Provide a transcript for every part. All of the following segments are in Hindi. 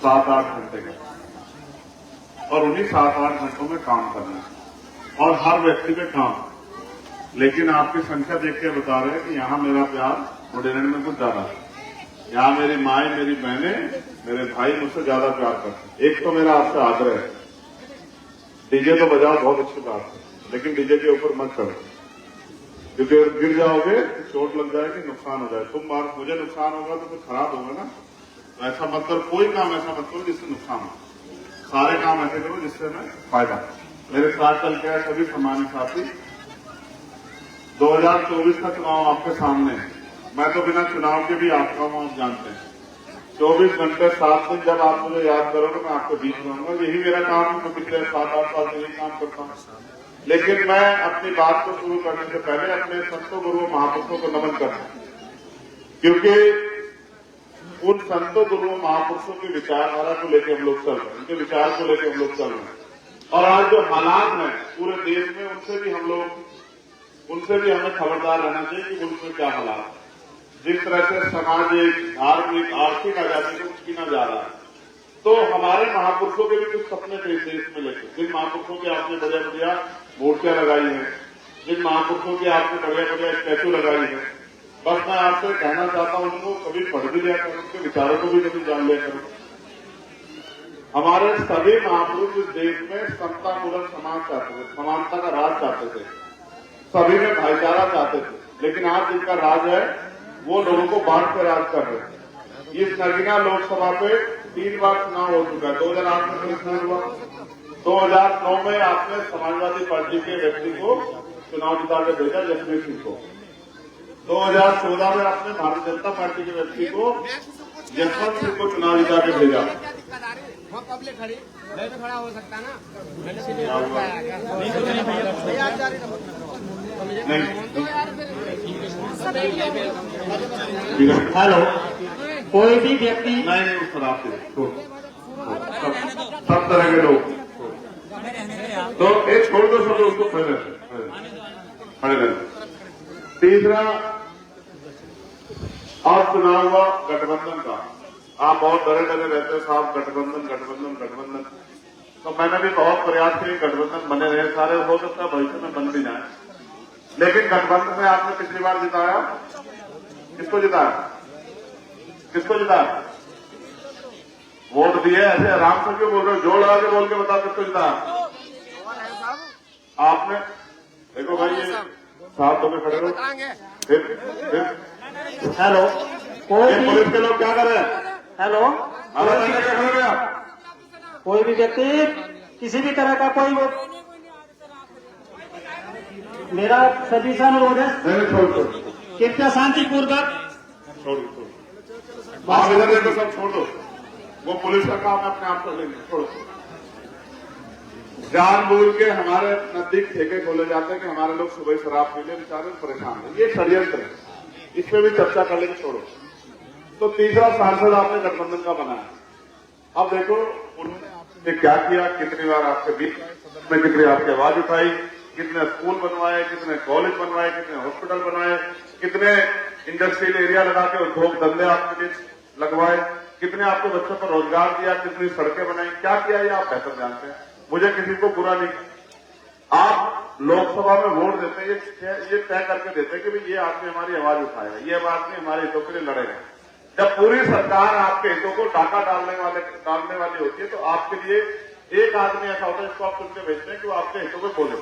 7-8 घंटे का, और उन्हीं 7-8 घंटों में काम करना है और हर व्यक्ति पे काम। लेकिन आपकी संख्या देख के बता रहे हैं कि यहाँ मेरा प्यार बुंदेलखंड में कुछ ज्यादा है। यहाँ मेरी माए, मेरी बहनें, मेरे भाई मुझसे ज्यादा प्यार करते हैं। एक तो मेरा आपसे आग्रह है, डीजे तो बजाओ, बहुत अच्छी बात है, लेकिन डीजे के ऊपर मत चढ़ो, क्योंकि अगर गिर जाओगे तो चोट लग जाएगी, नुकसान हो जाए। तुम बार मुझे नुकसान होगा तो कुछ खराब होगा ना, तो ऐसा मत करो, कोई काम ऐसा मत करो जिससे नुकसान हो। सारे काम ऐसे करो जिससे हमें फायदा। मेरे साथ चल के आए सभी सम्मानित साथी, 2024 का चुनाव आपके सामने है। मैं तो बिना चुनाव के भी आपका हूं, आप जानते हैं। 24 घंटे 7 दिन जब आप मुझे याद करोगे मैं आपके बीच रहूंगा, यही मेरा काम है। मैं पिछले 7-8 साल से यही काम करता हूं। लेकिन मैं अपनी बात को शुरू करने से पहले अपने संतों गुरुओं महापुरुषों को नमन करता हूं, क्योंकि उन संतों गुरुओं महापुरुषों की विचारधारा को लेकर हम लोग चल रहे हैं, उनके विचार को लेकर हम लोग चल रहे हैं। और आज जो हालात हैं पूरे देश में, उनसे भी हमें खबरदार रहना चाहिए कि मुल्क में क्या हालात है। जिस तरह से सामाजिक, धार्मिक, आर्थिक आजादी को छीना जा रहा है, तो हमारे महापुरुषों के भी कुछ सपने थे इस देश में लेकर। जिन महापुरुषों की आपने बढ़िया बढ़िया मूर्तियां लगाई हैं, जिन महापुरुषों की आपने बढ़िया बढ़िया स्टैचू लगाई है, बस मैं आपसे कहना चाहता हूं उनको कभी पढ़ भी लिया करो, उनके विचारों को भी कभी जान लिया करो। हमारे सभी महापुरुष इस देश में समतापूर्ण समाज चाहते थे, समानता का राज चाहते थे, सभी में भाईचारा चाहते थे। लेकिन आज जिनका राज है वो लोगों को बांट के राज कर रहे हैं। इस नगीना लोकसभा पे 3 बार चुनाव हो चुका है। 2008 में पुलिस हुआ, 2009 में आपने समाजवादी पार्टी के व्यक्ति को चुनाव जिता के भेजा, जसवीर सिंह को। 2014 में आपने भारतीय जनता पार्टी के व्यक्ति को, जसवंत सिंह को चुनाव जिता के भेजा। मैं भी खड़ा हो सकता ना, हेलो, कोई भी व्यक्ति नहीं उस पर आपके सब तरह के लोग तो एक छोड़ दो, सब उसको खड़े रहे। तीसरा, अब चुनाव हुआ गठबंधन का। आप बहुत डरे डरे रहते हो साहब, गठबंधन गठबंधन गठबंधन। तो मैंने भी बहुत प्रयास किए गठबंधन बने रहे, सारे हो सकता है भविष्य में बन भी जाए। लेकिन गठबंधन में आपने पिछली बार जिताया, किसको जिताया? किसको जिताया? वोट दिए, ऐसे आराम से क्यों बोल रहे हो? जोड़ लगा के बोल के बताओ किसको जिताया आपने? देखो भाई, ये साथ होकर खड़े रहो। फिर हेलो, कोई भी पुलिस के लोग क्या कर रहे हैं? हेलो, कोई भी व्यक्ति किसी भी तरह का कोई मेरा सभी से अनुरोध है, कृपया शांतिपूर्वक छोड़ आप इधर देखो, सब छोड़ दो। वो पुलिस का काम अपने आप कर लेंगे, छोड़ो। जानबूझ के हमारे नजदीक ठेके खोले जाते हैं कि हमारे लोग सुबह शराब पी ले, बेचारे परेशान है। ये षड्यंत्र है, इस पे भी चर्चा कर लेंगे, छोड़ो। तो तीसरा सांसद आपने गठबंधन का बनाया। अब देखो उन्होंने क्या किया, कितनी बार आपके बीच में कितनी आपकी आवाज उठाई, कितने स्कूल बनवाए, कितने कॉलेज बनवाए, कितने हॉस्पिटल बनाए, कितने इंडस्ट्रियल एरिया लगा के उद्योग धंधे आपके लिए लगवाए, कितने आपके बच्चों को रोजगार दिया, कितनी सड़कें बनाई, क्या किया ये आप बेहतर जानते हैं। मुझे किसी को बुरा नहीं। आप लोकसभा में वोट देते हैं, ये तय करके देते हैं कि भाई ये आदमी हमारी आवाज उठाएगा, ये आदमी हमारे हितों के लिए लड़ेगा। जब पूरी सरकार आपके हितों को डाका डालने वाली होती है, तो आपके लिए एक आदमी ऐसा होता है जिसको आप चुन के भेजते हैं कि वो आपके हितों में बोले।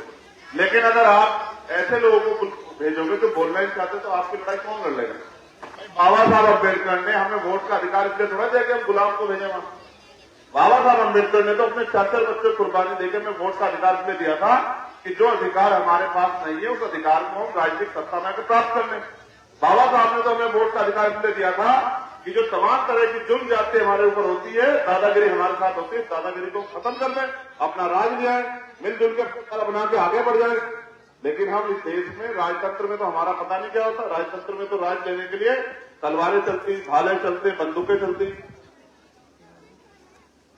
लेकिन अगर आप ऐसे लोगों को भेजोगे जो बोलना ही चाहते, तो आपकी लड़ाई कौन लड़ लेगा? बाबा साहब अम्बेडकर ने हमें वोट का अधिकार इसलिए थोड़ा दिया कि हम गुलाम को भेजे वहां। बाबा साहब अम्बेडकर ने तो अपने 4 बच्चे कुर्बानी देकर हमें वोट का अधिकार इसलिए दिया था कि जो अधिकार हमारे पास नहीं है उस अधिकार को हम राजनीतिक सत्ता में प्राप्त कर लें। बाबा साहब ने तो हमें वोट का अधिकार इसलिए दिया था कि जो तमाम तरह की जुर्म जाति हमारे ऊपर होती है, दादागिरी हमारे साथ होती है, दादागिरी को खत्म कर दें, अपना राज ले आए, मिलजुल के बना के आगे बढ़ जाए। लेकिन हम इस देश में राजतंत्र में तो हमारा पता नहीं क्या होता। राजतंत्र में तो राज लेने के लिए तलवारें चलती, भाले चलते, बंदूकें चलती।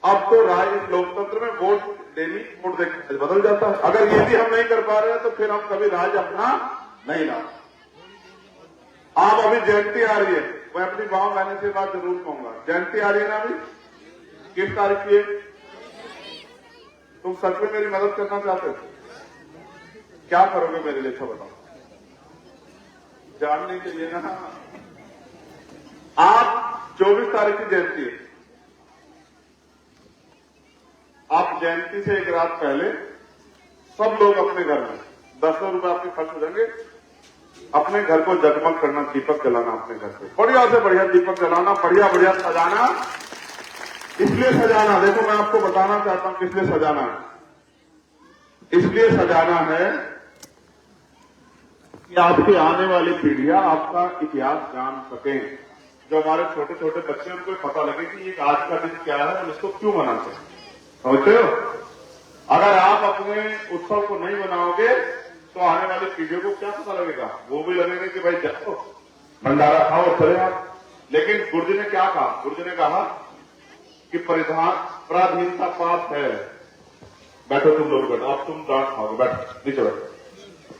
अब तो राज इस लोकतंत्र में वोट देनी, वोट देकर बदल जाता है। अगर ये भी हम नहीं कर पा रहे हैं तो फिर हम कभी राज अपना नहीं ला। आप अभी जयंती आ रही है, मैं अपनी गांव जाने से बात जरूर कहूंगा। जयंती आ रही है ना अभी, किस तारीख की है? तुम सच में मेरी मदद करना चाहते हो? क्या करोगे मेरे लिए, अच्छा बताओ। जानने के लिए ना, आप 24 तारीख की जयंती है, आप जयंती से एक रात पहले सब लोग अपने घर में 10 रुपए आपके खर्च हो जाएंगे, अपने घर को जगमग करना, दीपक जलाना, अपने घर पे बढ़िया से बढ़िया दीपक जलाना, बढ़िया बढ़िया सजाना। इसलिए सजाना, देखो मैं आपको बताना चाहता हूं किस लिए सजाना है। इसलिए सजाना है कि आपकी आने वाली पीढ़ियां आपका इतिहास जान सकें। जो हमारे छोटे छोटे बच्चे हैं उनको पता लगे कि ये आज का दिन क्या है और इसको क्यों मनाते हैं, समझते हो? अगर आप अपने उत्सव को नहीं मनाओगे तो आने वाली पीढ़ियों को क्या पता लगेगा? वो भी लगेगा कि भाई जाओ भंडारा खाओ चले आप। लेकिन गुरुजी ने क्या कहा? गुरुजी ने कहा कि पराधीनता पाप है। बैठो तुम लोग, बैठो, अब तुम डांट खाओगे, बैठो नीचे, बैठो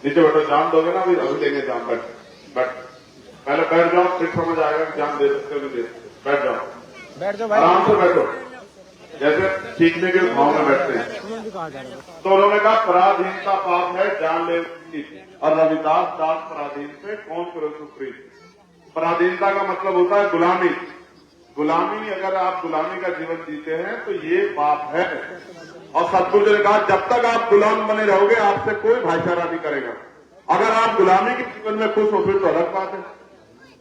नीचे, बैठो। जान दोगे ना, अभी देंगे जान, बैठ पहले बैठ जाओ, फिर समझ आएगा कि जान दे सकते हो नहीं दे सकते। बैठ जाओ आराम से बैठो, जैसे सीखने के भाव में बैठते हैं। तो उन्होंने कहा पराधीनता पाप है, जान ले। और रविदास दास पराधीन पे कौन करो सुप्रीम। पराधीनता का मतलब होता है गुलामी। गुलामी, अगर आप गुलामी का जीवन जीते हैं तो ये पाप है। और सतगुरु ने कहा जब तक आप गुलाम बने रहोगे आपसे कोई भाईचारा नहीं करेगा। अगर आप गुलामी के जीवन में खुश हो फिर तो अलग बात है।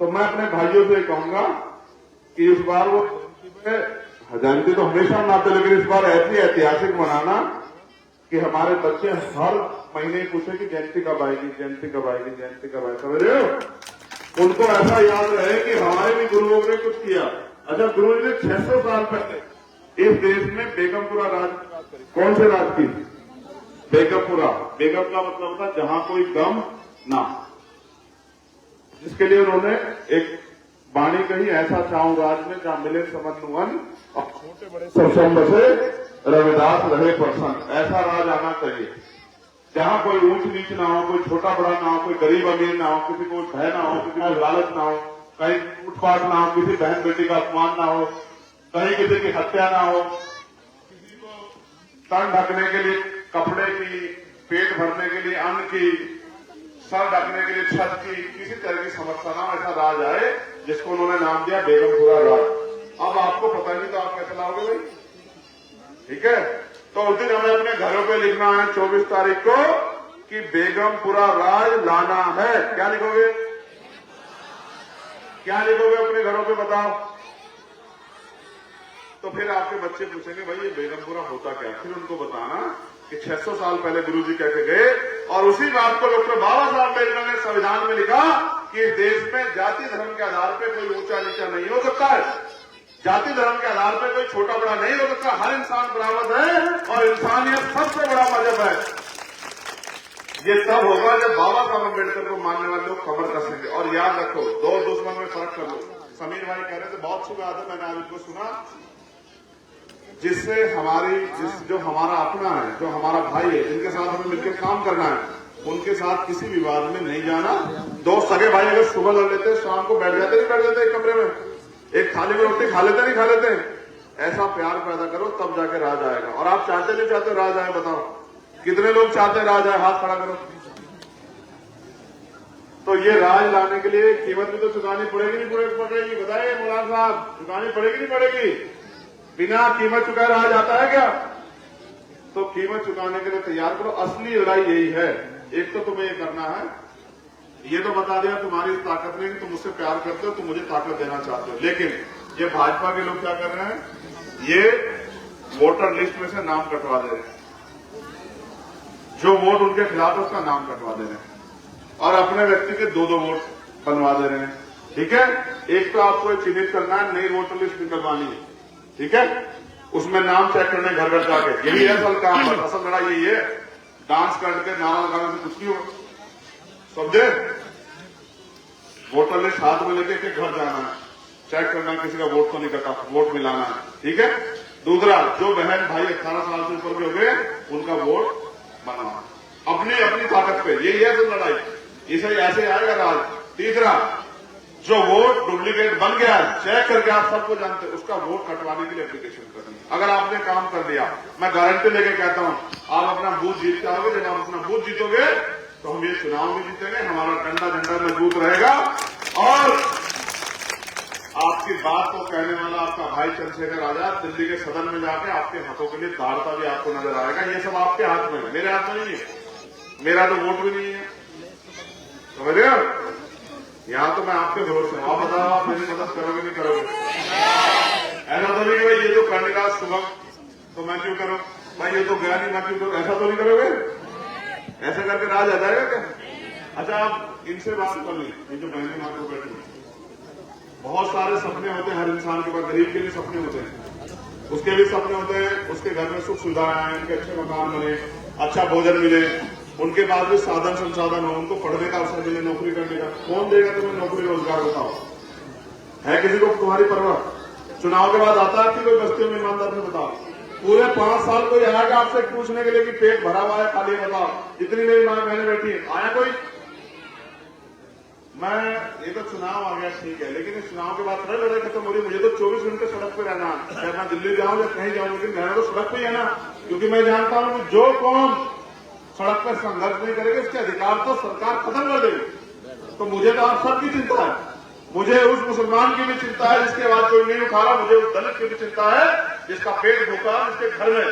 तो मैं अपने भाइयों से कहूंगा कि इस बार वो जयंती तो हमेशा मनाते, लेकिन इस बार ऐसी ऐतिहासिक मनाना कि हमारे बच्चे हर महीने पूछे कि जयंती कब आएगी, जयंती कब आएगी, जयंती कब आएगी, समझ रहे हो? उनको ऐसा याद रहे कि हमारे भी गुरुओं ने कुछ किया। अच्छा, गुरु जी ने 600 साल पहले इस देश में बेगमपुरा राज, कौन से राज की? बेगमपुरा। बेगम का मतलब होता है जहां कोई गम ना, जिसके लिए उन्होंने एक वाणी कही, ऐसा चाहूं राज में जहां मिले समन्वयन और छोटे बड़े सरसों बसे रविदास रहे प्रसन्न। ऐसा राज आना चाहिए जहां कोई ऊंच नीच ना हो, कोई छोटा बड़ा ना हो, कोई गरीब अमीर ना हो, किसी को भय ना हो, किसी को लालच ना हो, कहीं लूटपाट ना हो, किसी बहन बेटी का अपमान ना हो, कहीं किसी की हत्या ना हो, किसी को तन ढकने के लिए कपड़े की, पेट भरने के लिए अन्न की, सर ढकने के लिए छत की, किसी तरह की समस्या ना हो, ऐसा राज आए जिसको उन्होंने नाम दिया बेगमपुरा राज। अब आपको पता नहीं तो आप कैसे लाओगे भाई? ठीक है, तो उस दिन हमें अपने घरों पे लिखना है 24 तारीख को कि बेगमपुरा राज लाना है। क्या लिखोगे? क्या लिखोगे अपने घरों पे, बताओ? तो फिर आपके बच्चे पूछेंगे भाई ये बेगमपुरा होता क्या? फिर उनको बताना कि 600 साल पहले गुरुजी कह के गए और उसी बात को डॉक्टर बाबा साहब अम्बेडकर ने संविधान में लिखा कि इस देश में जाति धर्म के आधार पर कोई ऊंचा नीचा नहीं हो सकता है, जाति धर्म के आधार पर कोई छोटा बड़ा नहीं हो सकता, हर इंसान बराबर है और इंसानियत सबसे बड़ा मजहब है। ये तब होगा जब बाबा साहब अम्बेडकर को मानने वाले लोग खबर कसेंगे। और याद रखो, दो दुश्मन में फर्क कर लो। समीर भाई कह रहे थे बहुत अच्छी बात है, मैंने आज उनको सुना, जिससे जो हमारा अपना है, जो हमारा भाई है, जिनके साथ हमें मिलकर काम करना है, उनके साथ किसी विवाद में नहीं जाना। दो सगे भाई अगर सुबह लड़ लेते शाम को बैठ जाते, नहीं बैठ जाते एक कमरे में, एक थाली में रोटी खा लेते, नहीं खा लेते। ऐसा प्यार पैदा करो तब जाके राज आएगा। और आप चाहते नहीं चाहते राज आए? बताओ कितने लोग चाहते हैं राज आए? हाथ खड़ा करो। तो ये राज लाने के लिए कीमत भी तो चुकानी पड़ेगी, नहीं पड़ेगी? बताइए मौलाना साहब, चुकानी पड़ेगी नहीं पड़ेगी? बिना कीमत चुकाए राज आता है क्या? तो कीमत चुकाने के लिए तैयार करो। असली लड़ाई यही है। एक तो तुम्हें ये करना है, ये तो बता दिया तुम्हारी ताकत नहीं, तुम मुझसे प्यार करते हो, तुम मुझे ताकत देना चाहते हो। लेकिन ये भाजपा के लोग क्या कर रहे हैं, ये वोटर लिस्ट में से नाम कटवा दे रहे हैं, जो वोट उनके खिलाफ है उसका नाम कटवा दे रहे हैं और अपने व्यक्ति के 2-2 वोट बनवा दे रहे हैं। ठीक है, एक तो आपको चिन्हित करना है, नई वोटर लिस्ट निकलवानी है। ठीक है, उसमें नाम चेक करने घर घर जाके, यही है असल काम, असल लड़ाई यही है। डांस करके नारा लगाने से कुछ नहीं होगा, समझे? वोटर लिस्ट हाथ में लेके के घर जाना है, चेक करना है किसी का वोट तो नहीं कटा, वोट मिलाना है। ठीक है, दूसरा, जो बहन भाई 18 साल से ऊपर के हो गए उनका वोट बनाना अपनी अपनी ताकत पे, यही है तो लड़ाई। इसे ऐसे आएगा राज। तीसरा, जो वोट डुप्लीकेट बन गया है, चेक करके आप सबको जानते हैं, उसका वोट कटवाने के लिए एप्लीकेशन करनी है। अगर आपने काम कर दिया, मैं गारंटी लेके कहता हूं, आप अपना बूथ जीत के आओगे। जब आप अपना बूथ जीतोगे तो हम ये चुनाव भी जीतेंगे, हमारा डंडा झंडा मजबूत रहेगा और आपकी बात को कहने वाला आपका भाई चंद्रशेखर आजाद दिल्ली के सदन में जाके आपके हाथों के लिए दौड़ता भी आपको नजर आएगा। ये सब आपके हाथ में है, मेरे हाथ में नहीं है। मेरा तो वोट भी नहीं है, समझ रहे हो? यहां तो मैं आपके भरोसे हूं। आप बताओ, आप मेरी मदद करोगे नहीं करोगे? ऐसा तो नहीं कि भाई ये तो करने का सुबह तो मैं क्यों करूं, भाई ये तो गया नहीं मैं क्यों करूं, ऐसा तो नहीं करोगे? ऐसा करके राज आ जाएगा क्या? अच्छा, आप इनसे बात कर ली, ये जो बहनी मां को बैठी, बहुत सारे सपने होते हैं हर इंसान के पास। गरीब के लिए सपने होते हैं, उसके भी सपने होते हैं, उसके घर में सुख सुविधाएं आए, उनके अच्छे मकान बने, अच्छा भोजन मिले, उनके पास भी साधन संसाधन हो, उनको पढ़ने का अवसर मिले, नौकरी करने का। कौन देगा तुम्हें नौकरी रोजगार? बताओ, है किसी को तुम्हारी परवाह? चुनाव के बाद आता है कि कोई बस्तियों में ईमानदार से बताओ? पूरे 5 साल कोई आएगा आपसे पूछने के लिए कि पेट भरा हुआ है खाली, बताओ? इतनी मेरी मां बहने बैठी है, आया कोई? मैं ये तो चुनाव आ गया ठीक है, लेकिन इस चुनाव के बाद लड़ाई खत्म हो रही। मुझे तो 24 घंटे सड़क पे रहना, चाहे मैं दिल्ली जाऊं या कहीं जाऊं, लेकिन रहना तो सड़क पे ही है ना, क्योंकि मैं जानता हूं कि जो कौन सड़क पर संघर्ष नहीं करेगा इसके अधिकार तो सरकार खत्म कर देगी। तो मुझे तो आप सबकी चिंता है, मुझे उस मुसलमान की भी चिंता है जिसके आवाज कोई नहीं उठा रहा, मुझे उस दलित की भी चिंता है जिसका पेट भूखा, जिसके घर में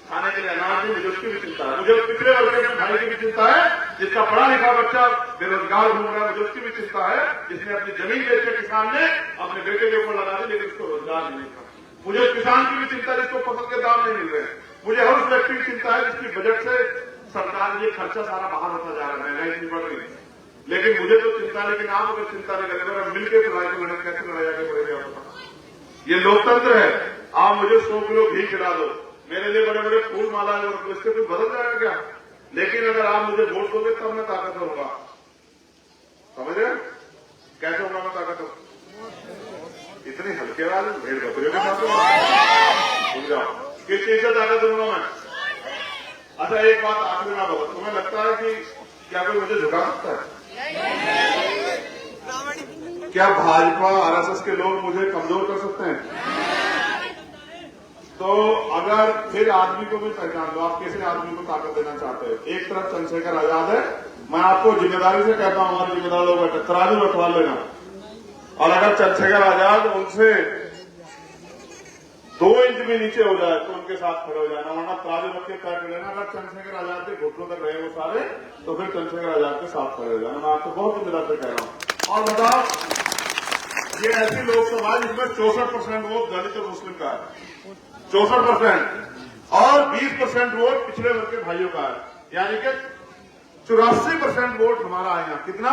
खाने के लिए अनाज नहीं, मुझे उसकी भी चिंता है। मुझे उस पिछड़े वर्ग के भाई की भी चिंता है जिसका पढ़ा लिखा बच्चा बेरोजगार घूम रहा है, मुझे उसकी भी चिंता है जिसने अपनी जमीन बेच के किसान ने अपने बेटे के ऊपर लगा दी लेकिन उसको रोजगार नहीं मिला। मुझे उस किसान की भी चिंता है जिसको फसल के दाम नहीं मिल रहे। मुझे हर उस व्यक्ति की चिंता है जिसकी बजट से सरकार ये खर्चा सारा बाहर होता जा रहा है, महंगाई इतनी बढ़ रही है। लेकिन मुझे तो चिंता है, लेकिन आप अगर चिंता नहीं करेंगे, मिलकर लड़ाई को लड़े कैसे लड़ाई आगे बढ़ेगा? ये लोकतंत्र है। आप मुझे 100 किलो घी खिला दो, मेरे लिए बड़े बड़े फूल माला है, तो इससे कुछ बदल जाएगा क्या? लेकिन अगर आप मुझे वोट दोगे तब मैं ताकतवर होगा, समझ रहे? कैसे होगा मैं ताकतवर? इतनी हल्के वाले भेड़ बकरियों के साथ समझ जाओ किस चीज से ताकत दूंगा मैं? अच्छा, एक बात आखिरी में बताओ, तुम्हें लगता है कि क्या कोई मुझे झुका सकता है? क्या भाजपा आरएसएस के लोग मुझे कमजोर कर सकते हैं? तो अगर फिर आदमी को भी पहचान दो, आप किसी आदमी को ताकत देना चाहते हो। एक तरफ चंद्रशेखर आजाद है, मैं आपको जिम्मेदारी से कहता हूं, हमारे जिम्मेदार लोग बैठे तराजू रखवा लेना, और अगर चंद्रशेखर आजाद उनसे 2 इंच भी नीचे हो जाए तो उनके साथ खड़े हो जाना, वरना तराजू रख के तय कर लेना। अगर चंद्रशेखर आजाद के घुटनों तक रहे वो सारे, तो फिर चंद्रशेखर आजाद के साथ खड़े हो जाना। मैं आपको बहुत जिम्मेदार से कह रहा हूं। और बताओ, ये ऐसी लोकसभा जिसमें 64% वोट दलित और मुस्लिम का है, 64%, और 20% वोट पिछड़े वर्ग के भाइयों का है, यानी कि 84% वोट हमारा है यहाँ। कितना?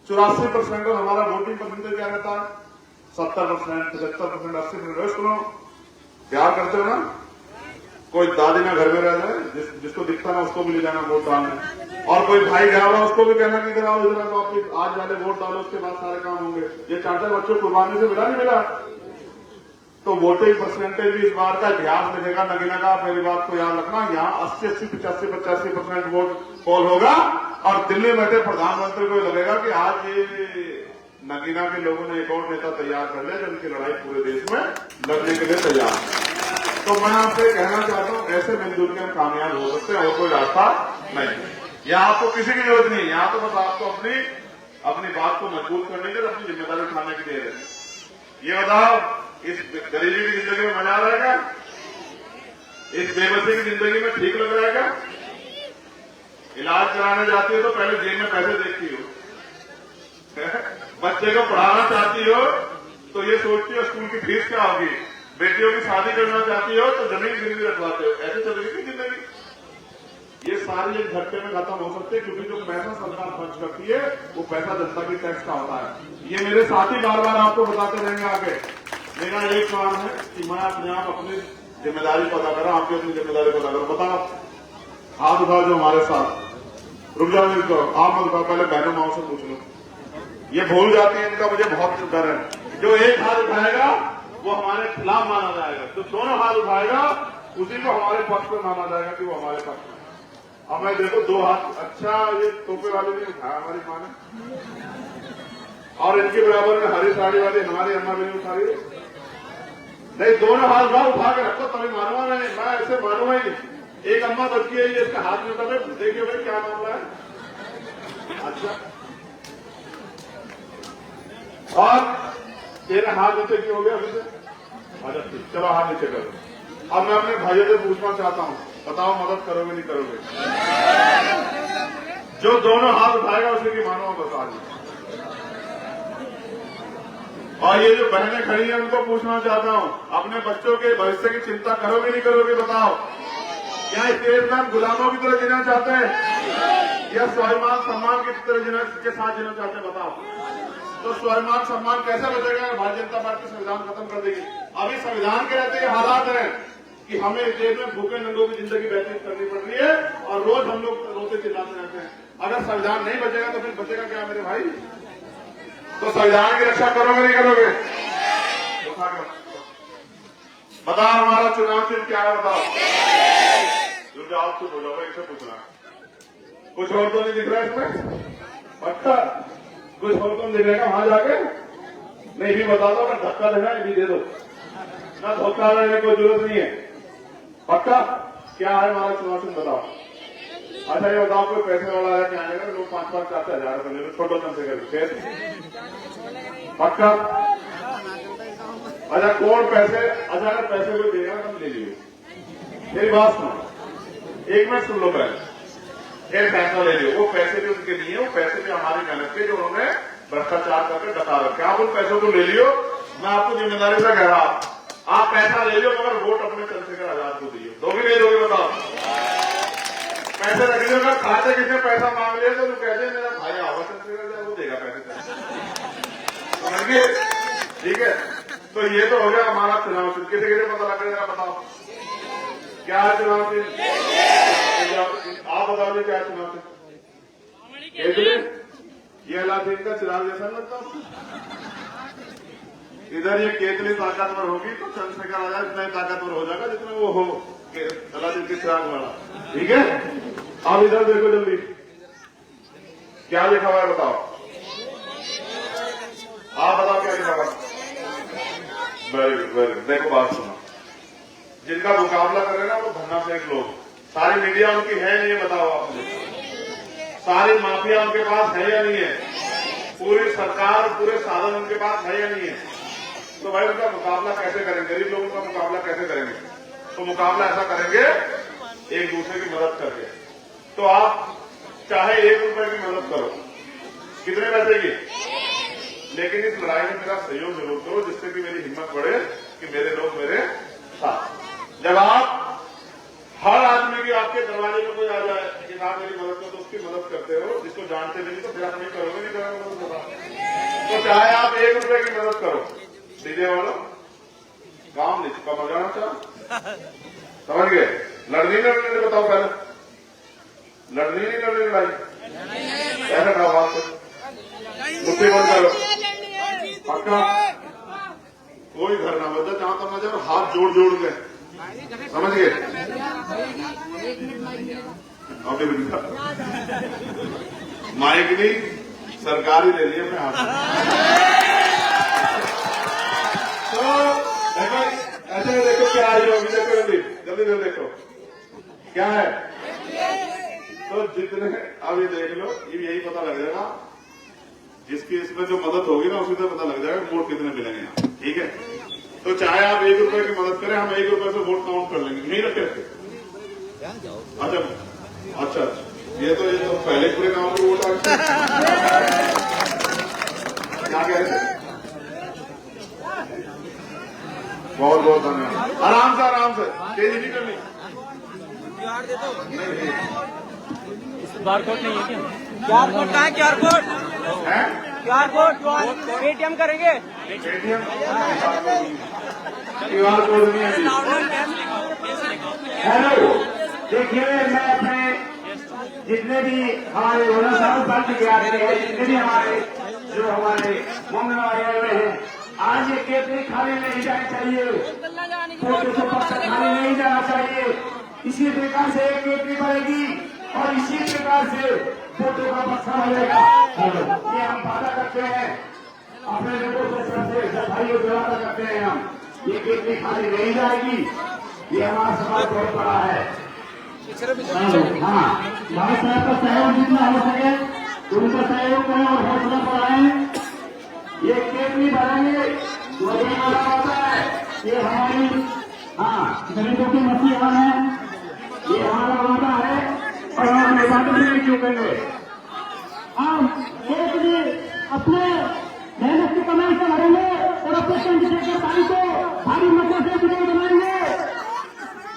84%। और हमारा वोटिंग परसेंटेज क्या रहता है? 70%, 75%, 80%। सुनो, प्यार करते हो ना? कोई दादी ना घर में रह जाए, जिसको दिखता ना उसको भी ले जाना वोट डालने, और कोई भाई गया हुआ उसको भी कहना कि इधर आओ इधर आओ, आप आज वाले वोट डालो, उसके बाद सारे काम होंगे। ये 4 बच्चों कुर्बानी से मिला नहीं मिला? तो वोटिंग परसेंटेज भी इस बार का इतिहास लिखेगा नगीना का। मेरी बात को याद रखना, यहाँ 80, 85, 85% वोट पोल होगा, और दिल्ली में बैठे प्रधानमंत्री को लगेगा कि आज ये नगीना के लोगों ने एक और नेता तैयार कर लिया जिनकी लड़ाई पूरे देश में लड़ने के लिए तैयार है। तो मैं आपसे कहना चाहता हूं, ऐसे मिलजुल के हम कामयाब हो सकते हैं, और कोई रास्ता नहीं। यहाँ आपको किसी की जरूरत नहीं है, यहाँ तो बस आपको अपनी बात को मजबूत करने के लिए अपनी जिम्मेदारी उठाने की देर है। ये बताओ, इस गरीबी की जिंदगी में मजा रहेगा? इस बेबसी की जिंदगी में ठीक लग रहा है क्या? इलाज कराने जाती हो तो पहले जेब में पैसे देखती हो, बच्चे को पढ़ाना चाहती हो तो ये सोचती हो स्कूल की फीस क्या होगी, बेटियों की शादी करना चाहती हो तो जमीन गिरवी रखवाते हो। ऐसे चलेगी जिंदगी? ये सारी एक झटके में खत्म हो सकते हैं, क्योंकि जो पैसा सरकार खर्च करती है वो पैसा जनता की टैक्स का होता है। ये मेरे साथी बार बार आपको बताते रहेंगे आगे। मेरा एक काम है कि मैं अपने आप अपनी जिम्मेदारी को अदा करा, आपकी अपनी जिम्मेदारी को अदा करो। बताओ, हाथ उठाओ जो हमारे साथ। रुक जाओ, इनको आप मत उठाओ, पहले बहनों माओ से पूछ लो। ये भूल जाते हैं, इनका मुझे बहुत डर है। जो एक हाथ उठाएगा वो हमारे खिलाफ माना जाएगा, जो दोनों हाथ उठाएगा उसी को हमारे पक्ष में माना जाएगा कि वो हमारे पक्ष में। अब मैं देखो 2 हाथ, अच्छा ये टोपे वाले नहीं उठाया हमारी मां ने, और इनके बराबर में हरी साड़ी वाली हमारी अम्मा भी नहीं उठा रही है। नहीं, दोनों हाथ बाहर उठा के रखो तभी मानूंगा मैं ऐसे मानूंगा ही नहीं। एक अम्मा बच्ची है, ये इसका हाथ में उठा, देखिए भाई क्या मामला है। अच्छा, और तेरा हाथ नीचे क्यों हो गया अभी से? अच्छा ठीक, चलो हाथ नीचे करो। अब मैं अपने भाइयों से पूछना चाहता हूँ, बताओ मदद करोगे नहीं करोगे? जो दोनों हाथ उठाएगा उसे की मानो बता दीजिए। और ये जो बहनें खड़ी हैं उनको पूछना चाहता हूँ, अपने बच्चों के भविष्य की चिंता करोगे नहीं करोगे? बताओ, क्या इस देश में हम गुलामों की तरह जीना चाहते हैं या स्वाभिमान सम्मान की तरह के साथ जीना चाहते हैं? बताओ, तो स्वाभिमान सम्मान कैसे बचेगा? भारतीय जनता पार्टी संविधान खत्म कर देगी। अभी संविधान के रहते ये हालात हैं कि हमें इस देश में भूखे नंगों की जिंदगी व्यतीत करनी पड़ रही है और रोज हम लोग रोते चिल्लाते रहते हैं। अगर संविधान नहीं बचेगा तो फिर बचेगा क्या मेरे भाई? तो संविधान की रक्षा करोगे नहीं करोगे? बताओ, हमारा चुनाव चिन्ह क्या है? बताओ, जो जवाब चुप हो जाओ, इसे पूछना। कुछ और तो नहीं दिख रहा है इसमें? पक्का कुछ और तो नहीं दिख रहेगा वहां जाके? नहीं भी बता दो, अगर धक्का देना है भी दे दो, ना धोखा देने की कोई जरूरत नहीं है। पक्का क्या है हमारा चुनाव चिन्ह? बताओ। अच्छा ये बताओ, कोई पैसे वाला आया क्या आएगा? लोग 5-5, 4-4 हजार रुपए ले लो, छोटो कम से कर। पक्का? अच्छा कौन पैसे, अच्छा अगर पैसे कोई देगा तो ले लीजिए। मेरी बात सुनो, एक मिनट सुन लो पहले, एक फैसला ले लियो। वो पैसे भी उनके लिए, वो पैसे भी हमारी मेहनत के, जो उन्होंने भ्रष्टाचार करके बता रखे। आप उन पैसों को ले लियो, मैं आपको जिम्मेदारी से कह रहा हूं, आप पैसा ले लियो मगर वोट अपने चंद्रशेखर आजाद को दिए। दोगे नहीं दोगे? बताओ। पैसे रख लियो, अगर खाते किसने पैसा मांग लिया तो कहते हैं मेरा भाई आवा चंद्रशेखर, वो देगा पैसे। समझिए, ठीक है? तो ये तो हो गया हमारा चुनाव चिन्ह। किसे किसे पता लग रहा है? बताओ क्या है चुनाव चिन्ह? आप बता दो क्या है चुनाव चिन्ह? ये अलादीन का चिराग जैसा लगता है। इधर ये केतली ताकतवर होगी तो चंद्रशेखर आजाद इतना ही ताकतवर हो जाएगा जितना वो हो अलादीन के चिराग वाला। ठीक है? अब इधर देखो जल्दी, क्या लिखा हुआ है? बताओ, आप बताओ क्या लिखा हुआ है? Very good, very good. देखो बात सुनो, जिनका मुकाबला कर रहे हैं ना वो धन्ना फेंक लोग, सारी मीडिया उनकी है नहीं है? बताओ आप मुझे, सारी माफिया उनके पास है या नहीं है? पूरी सरकार, पूरे साधन उनके पास है या नहीं है? तो भाई उनका मुकाबला कैसे करेंगे? गरीब लोगों का मुकाबला कैसे करेंगे? तो मुकाबला ऐसा करेंगे एक दूसरे की मदद करके। तो आप चाहे 1 रुपए की मदद करो, कितने पैसे की, लेकिन इस लड़ाई में मेरा सहयोग जरूर करो, जिससे कि मेरी हिम्मत बढ़े कि मेरे लोग मेरे साथ। जब आप हर आदमी की आपके दरवाजे में कोई आ जाए कि आप मेरी मदद करो, तो उसकी मदद करते हो, जिसको जानते नहीं तो फिर आप नहीं करोगे, नहीं करोगे। तो चाहे आप 1 रुपए की मदद करो, सीधे वालों काम नहीं चुका मजाना चाह, समझ गए? लड़नी लड़ने बताओ, पहले लड़नी नहीं लड़नी लड़ाई? ऐसा कहा बात करो, मुट्ठी बंद करो। पक्का कोई घर ना बदल, जहां तक मजा हाथ जोड़ जोड़ के, समझ गए? माइक नहीं, सरकारी ले लिए अपने हाथ में। तो देखो ऐसे देखो क्या है, अभी देखो जल्दी जल्दी देखो क्या है। तो जितने अभी देख लो, ये यही पता लग जाएगा, जिसकी इसमें जो मदद होगी ना उसी से पता लग जाएगा वोट कितने मिलेंगे यहाँ। ठीक है? तो चाहे आप 1 रुपए की मदद करें, हम 1 रुपए से वोट काउंट कर लेंगे, नहीं रखे? अच्छा, ये तो पहले पूरे गांव को वोट आ क्या कह रहे थे? बहुत बहुत धन्यवाद। आराम से तेजी नहीं करनी। क्यूआर कोड नहीं है क्या? क्यूआर कोड कहाँ है? क्यूआर कोड है? क्यूआर कोड पेटीएम करेंगे? पेटीएम क्यूआर कोड नहीं है। हेलो, देखिए मैं अपने जितने भी हमारे बल्द गया जितने भी हमारे जो हमारे मंगलवार आए हुए हैं, आज ये केतली खाने नहीं जानी चाहिए, फोटो को पक्का खाने नहीं जाना चाहिए। इसी प्रकार से एक केतली बढ़ेगी और इसी प्रकार से फोटो का बक्सा बनेगा। ये हम वादा करते हैं अपने लोगों से सबसे सफाई और व्यवस्था करते हैं हम। ये केतली खाली नहीं जाएगी, ये हमारा समाज बहुत बड़ा है। हाँ, भारत साहब का सहयोग जितना हो सके उनका सहयोग करें और हौसला बढ़ाएं। ये केतली बढ़ाएंगे तो वजन वाला होता है। ये हमारी गरीबों की मसीहा है, ये हमारा वादा है और हम वादे में नहीं चूकेंगे। हम केतली अपने मेहनत की कमाई से भरेंगे और अपने चंद्रशेखर भाई को भारी मतों से विजयी बनाएंगे।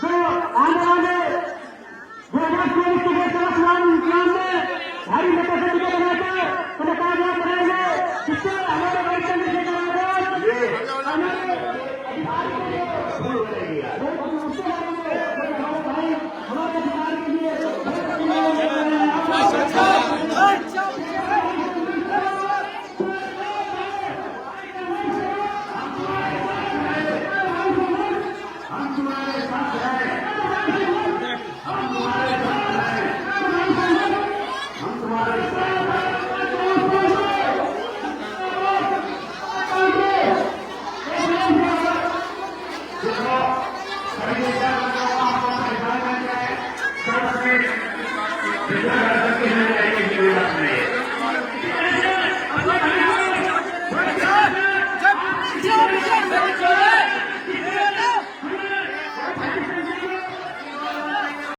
जो आने वाले 2024 के इंतजाम में भारी मतों से विजय बनाकर उन्हें कामयाब बनाएंगे। इससे हमारे भाई चंद्रशेखर हमारे अधिकार के लिए हमारे अधिकार के लिए Jump!